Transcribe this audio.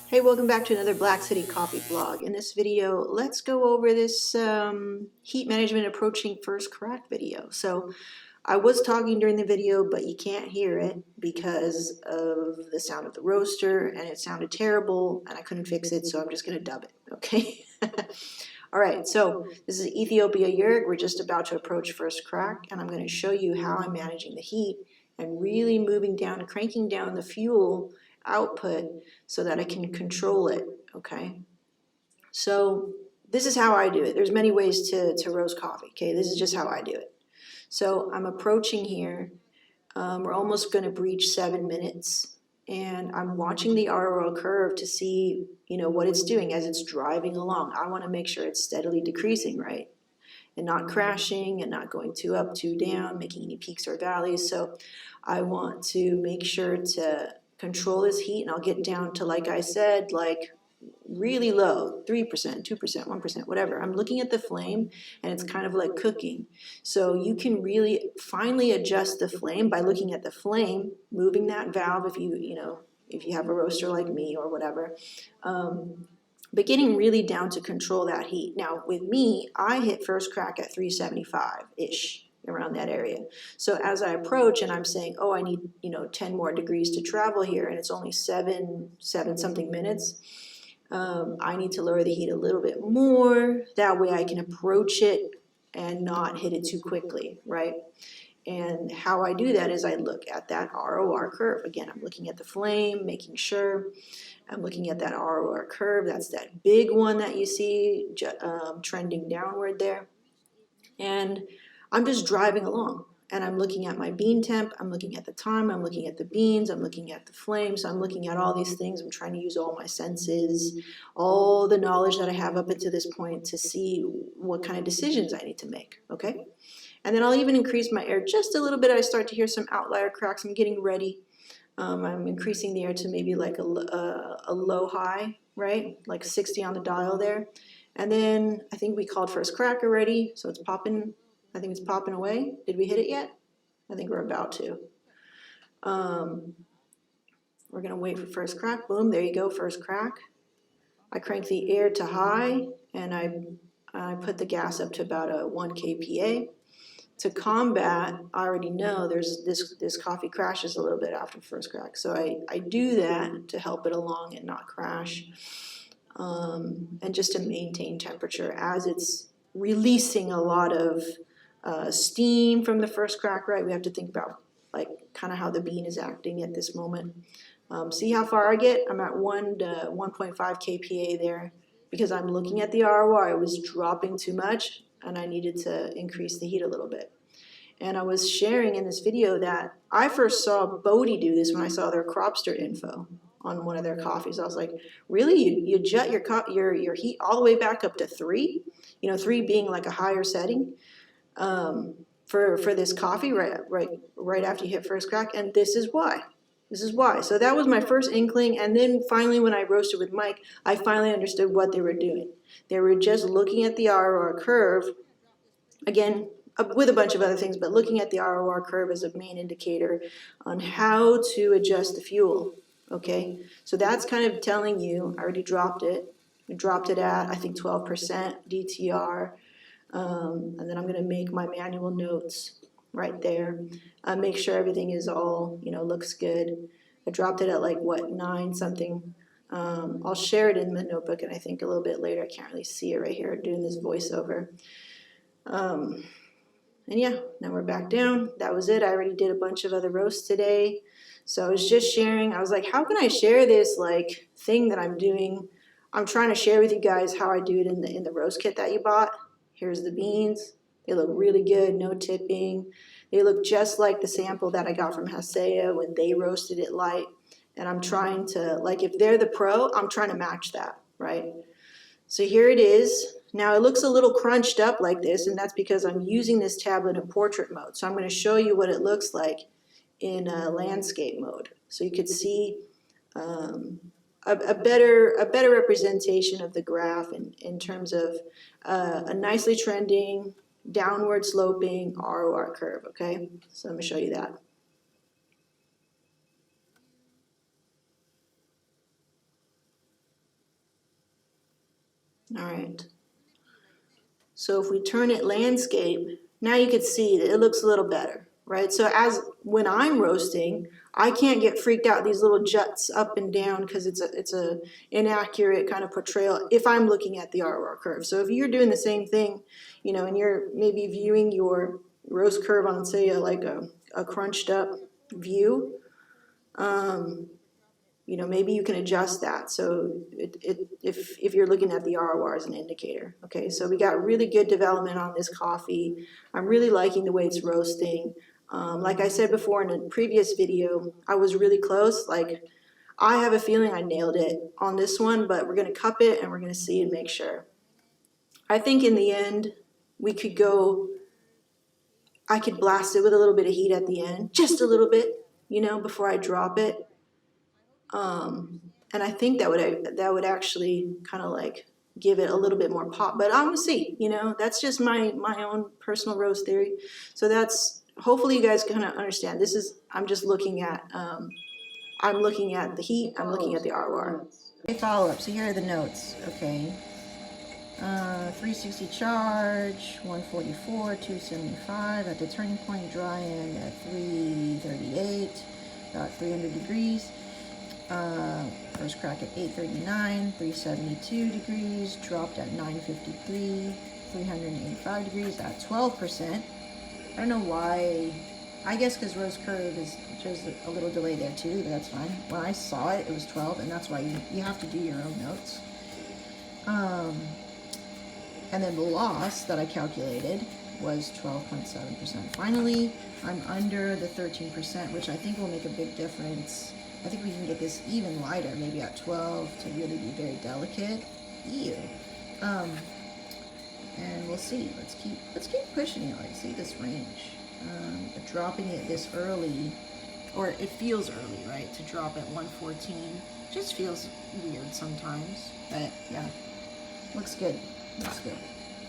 Hey, welcome back to another Black City Coffee vlog. In this video, let's go over this heat management approaching first crack video. So I was talking during the video, but you can't hear it because of the sound of the roaster, and it sounded terrible, and I couldn't fix it, so I'm just going to dub it, okay? All right, so this is Ethiopia Yirg. We're just about to approach first crack, and I'm going to show you how I'm managing the heat and really moving down, cranking down the fuel output so that I can control it, okay? So this is how I do it. There's many ways to roast coffee, okay? This is just how I do it. So I'm approaching here. We're almost going to breach 7 minutes, and I'm watching the ROL curve to see, what it's doing as it's driving along. I want to make sure it's steadily decreasing, right? And not crashing and not going too up, too down, making any peaks or valleys. So I want to make sure to control this heat, and I'll get down to, like I said, like really low, 3%, 2%, 1%, whatever. I'm looking at the flame, and it's kind of like cooking. So you can really finely adjust the flame by looking at the flame, moving that valve if if you have a roaster like me or whatever. But getting really down to control that heat. Now with me, I hit first crack at 375-ish, around that area. So as I approach and I'm saying, oh, I need 10 more degrees to travel here, and it's only seven something minutes, I need to lower the heat a little bit more. That way I can approach it and not hit it too quickly, right? And how I do that is I look at that ROR curve. Again, I'm looking at the flame, making sure. I'm looking at that ROR curve. That's that big one that you see trending downward there. And I'm just driving along. And I'm looking at my bean temp, I'm looking at the time, I'm looking at the beans, I'm looking at the flames, I'm looking at all these things. I'm trying to use all my senses, all the knowledge that I have up until this point to see what kind of decisions I need to make, okay? And then I'll even increase my air just a little bit. I start to hear some outlier cracks. I'm getting ready. I'm increasing the air to maybe like a low high, right? Like 60 on the dial there. And then I think we called first crack already, so it's popping. I think it's popping away. Did we hit it yet? I think we're about to. We're gonna wait for first crack. Boom, there you go, first crack. I crank the air to high, and I put the gas up to about a 1 kPa. To combat, I already know there's this coffee crashes a little bit after first crack. So I do that to help it along and not crash. And just to maintain temperature as it's releasing a lot of steam from the first crack, right? We have to think about like kind of how the bean is acting at this moment. See how far I get? I'm at 1 to 1.5 kPa there because I'm looking at the ROR. I was dropping too much, and I needed to increase the heat a little bit. And I was sharing in this video that I first saw Bodhi do this when I saw their Cropster info on one of their coffees. I was like, really? You jet your heat all the way back up to 3? 3 being like a higher setting for this coffee right after you hit first crack. And this is why. This is why. So that was my first inkling. And then finally, when I roasted with Mike, I finally understood what they were doing. They were just looking at the ROR curve, again, with a bunch of other things, but looking at the ROR curve as a main indicator on how to adjust the fuel, okay? So that's kind of telling you, I already dropped it. I dropped it at, I think, 12% DTR. And then I'm gonna make my manual notes right there. Make sure everything is all, looks good. I dropped it at like, what, 9 something. I'll share it in the notebook, and I think a little bit later. I can't really see it right here doing this voiceover. And yeah, now we're back down. That was it. I already did a bunch of other roasts today. So I was just sharing. I was like, how can I share this like thing that I'm doing? I'm trying to share with you guys how I do it in the roast kit that you bought. Here's the beans. They look really good, no tipping. They look just like the sample that I got from Hasea when they roasted it light. And I'm trying to, like, if they're the pro, I'm trying to match that, right? So here it is. Now it looks a little crunched up like this, and that's because I'm using this tablet in portrait mode. So I'm going to show you what it looks like in landscape mode. So you could see a better representation of the graph in terms of a nicely trending, downward sloping ROR curve, okay? So I'm going to show you that. All right. So if we turn it landscape, now you can see that it looks a little better, right? So as when I'm roasting, I can't get freaked out these little juts up and down because it's a inaccurate kind of portrayal if I'm looking at the ROR curve. So if you're doing the same thing, you know, and you're maybe viewing your roast curve on, say, a crunched up view, you know, maybe you can adjust that. So if you're looking at the ROR as an indicator. Okay, so we got really good development on this coffee. I'm really liking the way it's roasting. Like I said before in a previous video, I was really close. Like, I have a feeling I nailed it on this one, but we're gonna cup it and we're gonna see and make sure. I think in the end, we could go, I could blast it with a little bit of heat at the end, just a little bit, you know, before I drop it. And I think that would actually kind of like give it a little bit more pop. But I'm gonna see, you know, that's just my own personal roast theory. So that's, hopefully you guys kind of understand. This is, I'm just looking at, I'm looking at the heat, I'm looking at the ROR. Okay, follow up. So here are the notes. Okay. 360 charge, 144, 275 at the turning point, dry end at 338, about 300 degrees. First crack at 839, 372 degrees, dropped at 953, 385 degrees at 12%. I don't know why. I guess because roast curve is just a little delay there too, but that's fine. When I saw it, it was 12, and that's why you have to do your own notes. And then the loss that I calculated was 12.7%. Finally, I'm under the 13%, which I think will make a big difference. I think we can get this even lighter, maybe at 12 to really be very delicate. Ew. And we'll see. Let's keep pushing it. Like, see this range. Dropping it this early, or it feels early, right? To drop at 114 just feels weird sometimes. But yeah, looks good. Looks good.